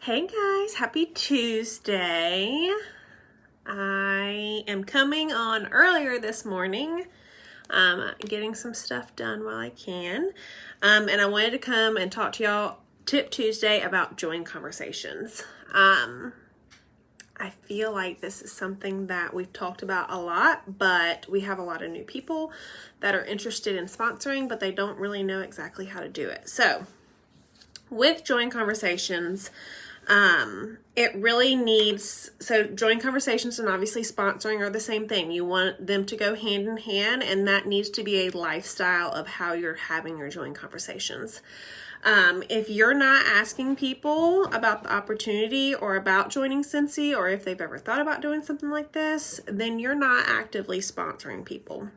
Hey guys, happy Tuesday. I am coming on earlier this morning, getting some stuff done while I can. And I wanted to come and talk to y'all Tip Tuesday about join conversations. I feel like this is something that we've talked about a lot, but we have a lot of new people that are interested in sponsoring, but they don't really know exactly how to do it. So with join conversations, it really needs, so join conversations and obviously sponsoring are the same thing. You want them to go hand in hand, and that needs to be a lifestyle of how you're having your join conversations. If you're not asking people about the opportunity or about joining Cincy, or if they've ever thought about doing something like this, then you're not actively sponsoring people.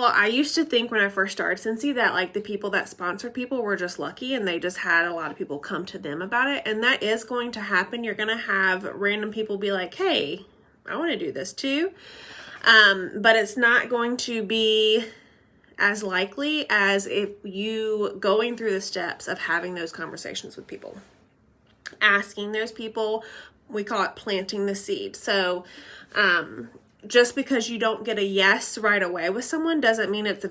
I used to think when I first started Cincy that like the people that sponsored people were just lucky and they just had a lot of people come to them about it. And that is going to happen. You're going to have random people be like, hey, I want to do this too. But it's not going to be as likely as if you going through the steps of having those conversations with people, asking those people. We call it planting the seed. So, just because you don't get a yes right away with someone doesn't mean it's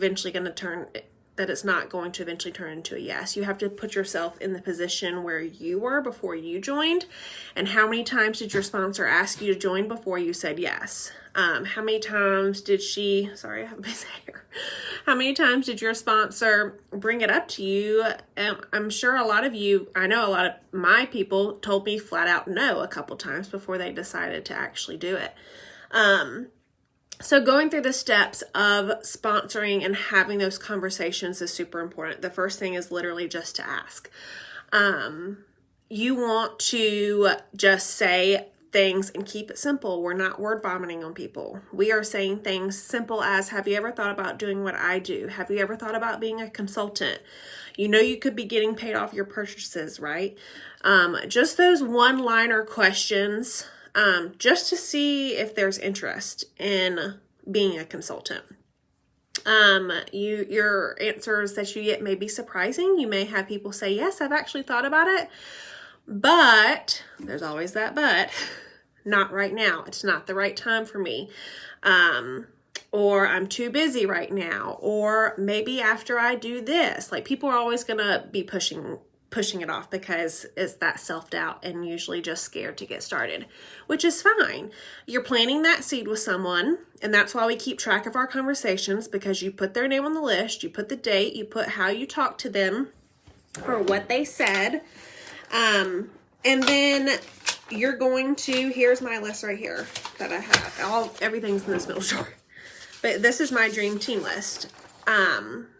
not going to eventually turn into a yes. You have to put yourself in the position where you were before you joined. And how many times did your sponsor ask you to join before you said yes? How many times did How many times did your sponsor bring it up to you? I'm sure I know a lot of my people told me flat out no a couple times before they decided to actually do it. So going through the steps of sponsoring and having those conversations is super important. The first thing is literally just to ask. You want to just say things and keep it simple. We're not word vomiting on people. We are saying things simple as, have you ever thought about doing what I do? Have you ever thought about being a consultant? You know, you could be getting paid off your purchases, right? Just those one-liner questions. Just to see if there's interest in being a consultant. Your answers that you get may be surprising. You may have people say, yes, I've actually thought about it, but there's always that but, not right now. It's not the right time for me. Or I'm too busy right now, or maybe after I do this. Like, people are always going to be pushing it off because it's that self-doubt and usually just scared to get started, which is fine. You're planting that seed with someone, and that's why we keep track of our conversations, because you put their name on the list, you put the date, you put how you talked to them or what they said, and then you're going to, here's my list right here that I have. Everything's in this middle drawer, but this is my dream team list.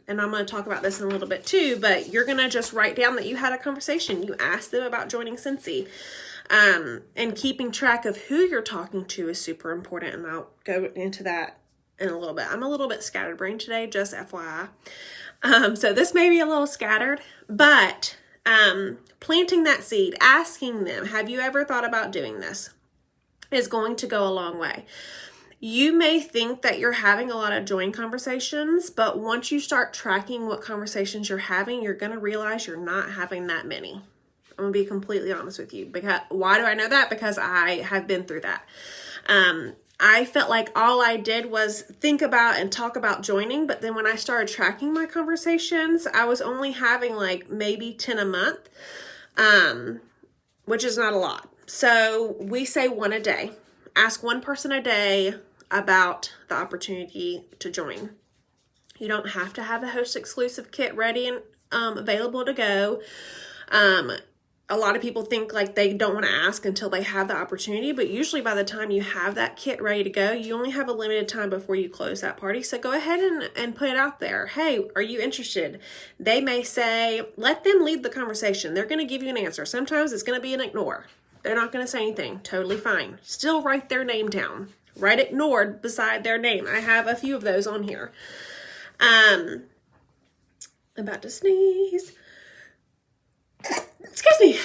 And I'm going to talk about this in a little bit too, but you're going to just write down that you had a conversation. You asked them about joining Cincy. And keeping track of who you're talking to is super important. And I'll go into that in a little bit. I'm a little bit scatterbrained today, just FYI. So this may be a little scattered, but planting that seed, asking them, have you ever thought about doing this, is going to go a long way. You may think that you're having a lot of join conversations, but once you start tracking what conversations you're having, you're going to realize you're not having that many. I'm going to be completely honest with you. Why do I know that? Because I have been through that. I felt like all I did was think about and talk about joining, but then when I started tracking my conversations, I was only having like maybe 10 a month, which is not a lot. So we say one a day. Ask one person a day about the opportunity to join. You don't have to have a host exclusive kit ready and available to go. A lot of people think like they don't want to ask until they have the opportunity, but usually by the time you have that kit ready to go, you only have a limited time before you close that party. So go ahead and put it out there. Hey, are you interested? They may say, let them lead the conversation. They're going to give you an answer. Sometimes it's going to be an ignore. They're not going to say anything. Totally fine. Still write their name down. Write ignored beside their name. I have a few of those on here. I'm about to sneeze. Excuse me.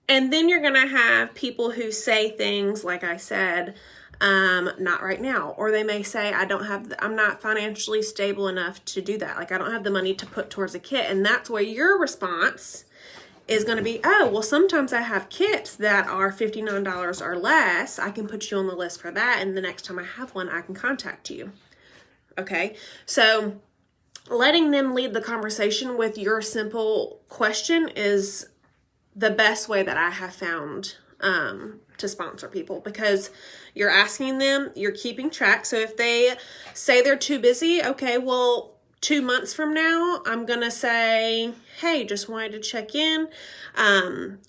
And then you're going to have people who say things, like I said, Not right now. Or they may say, I'm not financially stable enough to do that. Like, I don't have the money to put towards a kit. And that's where your response is going to be, oh, well, sometimes I have kits that are $59 or less. I can put you on the list for that. And the next time I have one, I can contact you. Okay. So letting them lead the conversation with your simple question is the best way that I have found to sponsor people, because you're asking them, you're keeping track. So if they say they're too busy, okay, well, 2 months from now, I'm going to say, hey, just wanted to check in.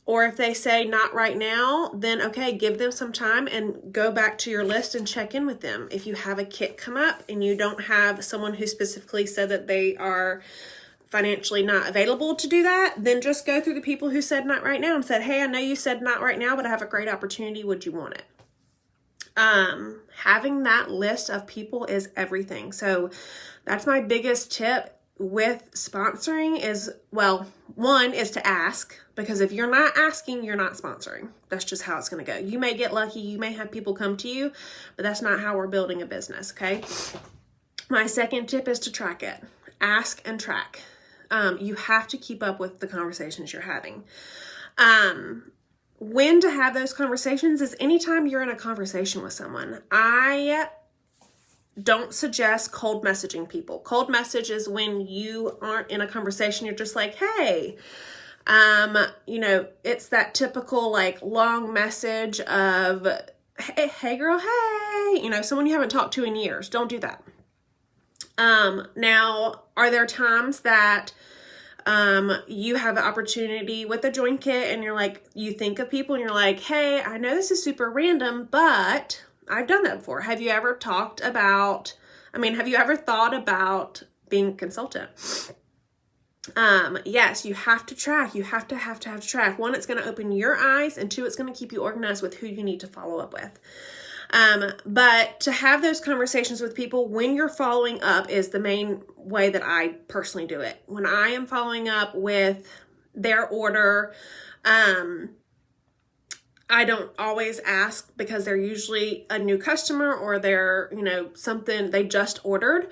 Or if they say not right now, then okay, give them some time and go back to your list and check in with them. If you have a kit come up and you don't have someone who specifically said that they are financially not available to do that, then just go through the people who said not right now and said, hey, I know you said not right now, but I have a great opportunity. Would you want it? Having that list of people is everything. So that's my biggest tip with sponsoring is, well, one is to ask, because if you're not asking, you're not sponsoring. That's just how it's going to go. You may get lucky. You may have people come to you, but that's not how we're building a business. Okay. My second tip is to track it. Ask and track. You have to keep up with the conversations you're having. When to have those conversations is anytime you're in a conversation with someone. I don't suggest cold messaging people. Cold message is when you aren't in a conversation. You're just like, hey, it's that typical like long message of, hey girl, hey, someone you haven't talked to in years. Don't do that. Now, are there times that you have an opportunity with a join kit and you're like, you think of people and you're like, hey, I know this is super random, but I've done that before. Have you ever thought about being a consultant? Yes, you have to track. You have to track. One, it's going to open your eyes, and two, it's going to keep you organized with who you need to follow up with. But to have those conversations with people when you're following up is the main way that I personally do it. When I am following up with their order, I don't always ask because they're usually a new customer or they're, something they just ordered.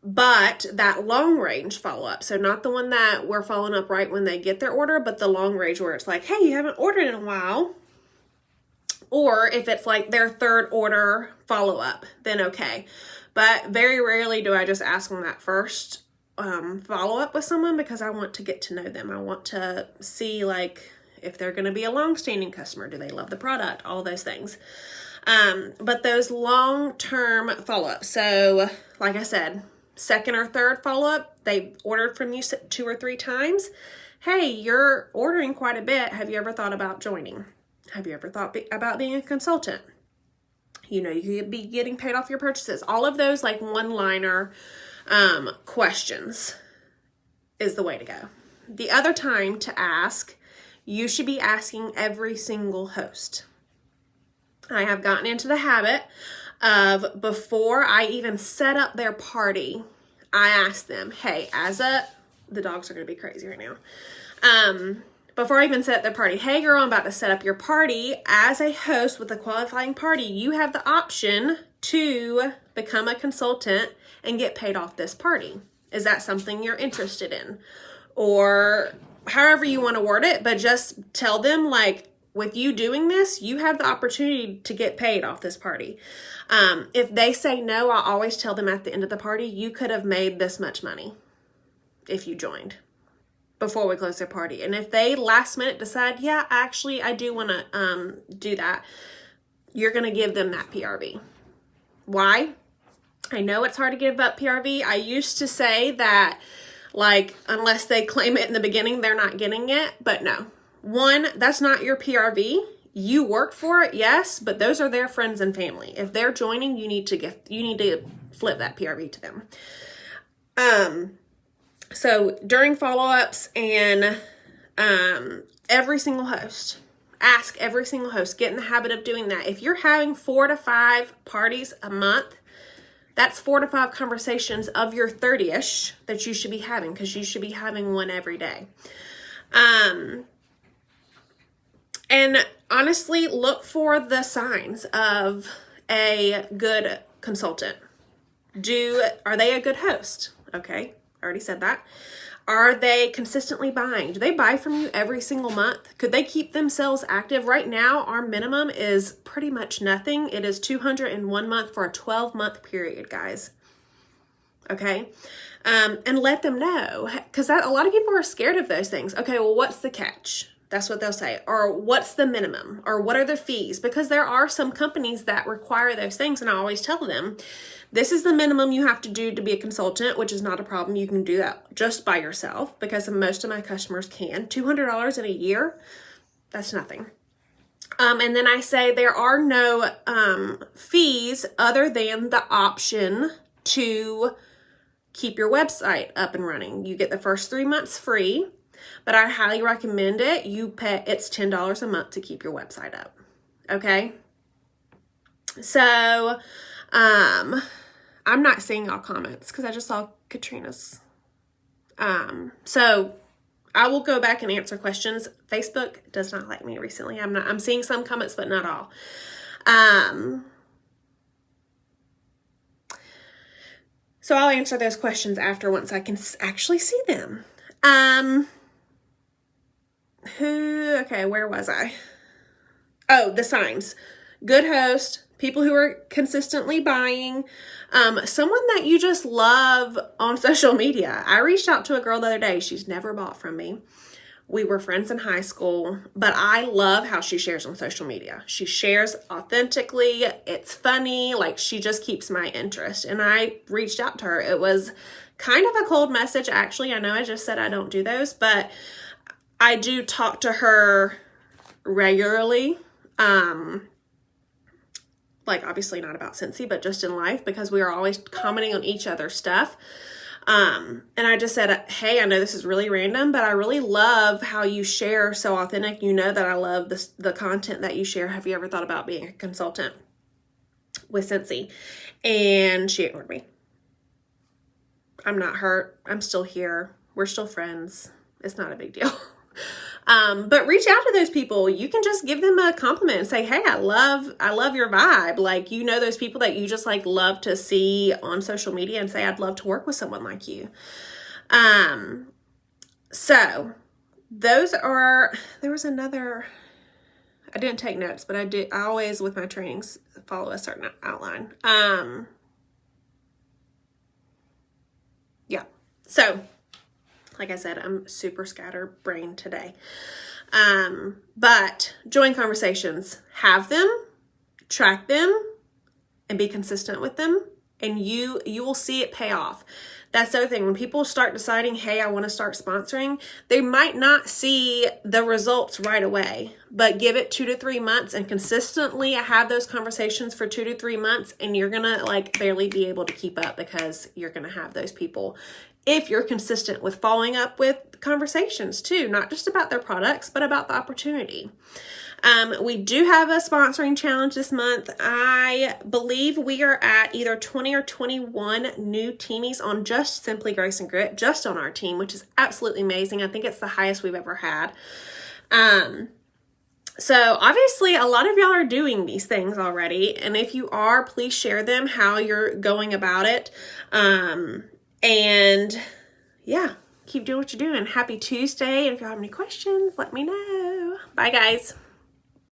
But that long range follow up. So not the one that we're following up right when they get their order, but the long range where it's like, hey, you haven't ordered in a while. Or if it's like their third order follow-up, then okay. But very rarely do I just ask them that first follow-up with someone, because I want to get to know them. I want to see like if they're going to be a long-standing customer. Do they love the product? All those things. But those long-term follow-ups. So like I said, second or third follow-up, they ordered from you 2 or 3 times. Hey, you're ordering quite a bit. Have you ever thought about joining? Have you ever thought about being a consultant? You could be getting paid off your purchases. All of those like one-liner questions is the way to go. The other time to ask, you should be asking every single host. I have gotten into the habit of, before I even set up their party, I ask them, hey, the dogs are going to be crazy right now. Before I even set up the party, hey girl, I'm about to set up your party. As a host with a qualifying party, you have the option to become a consultant and get paid off this party. Is that something you're interested in? Or however you want to word it, but just tell them like, with you doing this, you have the opportunity to get paid off this party. If they say no, I always tell them at the end of the party, you could have made this much money if you joined before we close their party. And if they last minute decide, yeah, actually, I do want to do that, you're going to give them that PRV. Why? I know it's hard to give up PRV. I used to say that, like, unless they claim it in the beginning, they're not getting it. But no. One, that's not your PRV. You worked for it, yes, but those are their friends and family. If they're joining, you need to flip that PRV to them. So during follow-ups and every single host, ask every single host, get in the habit of doing that. If you're having 4 to 5 parties a month, that's 4 to 5 conversations of your 30-ish that you should be having, because you should be having one every day. And honestly, look for the signs of a good consultant. Are they a good host? Okay, I already said that. Are they consistently buying? Do they buy from you every single month? Could they keep themselves active? Right now, our minimum is pretty much nothing. It is $201 month for a 12-month period, guys. Okay? And let them know, because a lot of people are scared of those things. Okay, well, what's the catch? That's what they'll say. Or what's the minimum? Or what are the fees? Because there are some companies that require those things, and I always tell them, this is the minimum you have to do to be a consultant, which is not a problem. You can do that just by yourself, because most of my customers can. $200 in a year, that's nothing. And then I say there are no fees other than the option to keep your website up and running. You get the first 3 months free, but I highly recommend it. It's $10 a month to keep your website up. Okay? So, I'm not seeing all comments because I just saw Katrina's. So I will go back and answer questions. Facebook does not like me recently. I'm seeing some comments, but not all. So I'll answer those questions after, once I can actually see them. Okay, where was I? Oh, the signs. Good host, people who are consistently buying, someone that you just love on social media. I reached out to a girl the other day. She's never bought from me. We were friends in high school, but I love how she shares on social media. She shares authentically. It's funny. Like, she just keeps my interest. And I reached out to her. It was kind of a cold message, actually. I know I just said I don't do those, but I do talk to her regularly. Like, obviously not about Scentsy, but just in life, because we are always commenting on each other's stuff. And I just said, hey, I know this is really random, but I really love how you share so authentic. You know that I love the content that you share. Have you ever thought about being a consultant with Scentsy? And she ignored me. I'm not hurt. I'm still here. We're still friends. It's not a big deal. But reach out to those people. You can just give them a compliment and say, hey, I love your vibe. Like, you know, those people that you just like love to see on social media, and say, I'd love to work with someone like you. So there was another, I didn't take notes, but I always with my trainings follow a certain outline. Yeah. So, like I said, I'm super scatterbrained today. But join conversations, have them, track them, and be consistent with them. And you will see it pay off. That's the other thing. When people start deciding, hey, I want to start sponsoring, they might not see the results right away, but give it 2 to 3 months and consistently have those conversations for 2 to 3 months, and you're going to like barely be able to keep up, because you're going to have those people. If you're consistent with following up with conversations too, not just about their products, but about the opportunity. We do have a sponsoring challenge this month. I believe we are at either 20 or 21 new teamies on just Simply Grace and Grit, just on our team, which is absolutely amazing. I think it's the highest we've ever had. So obviously a lot of y'all are doing these things already. And if you are, please share them, how you're going about it. And yeah, keep doing what you're doing. Happy Tuesday. And if y'all have any questions, let me know. Bye, guys.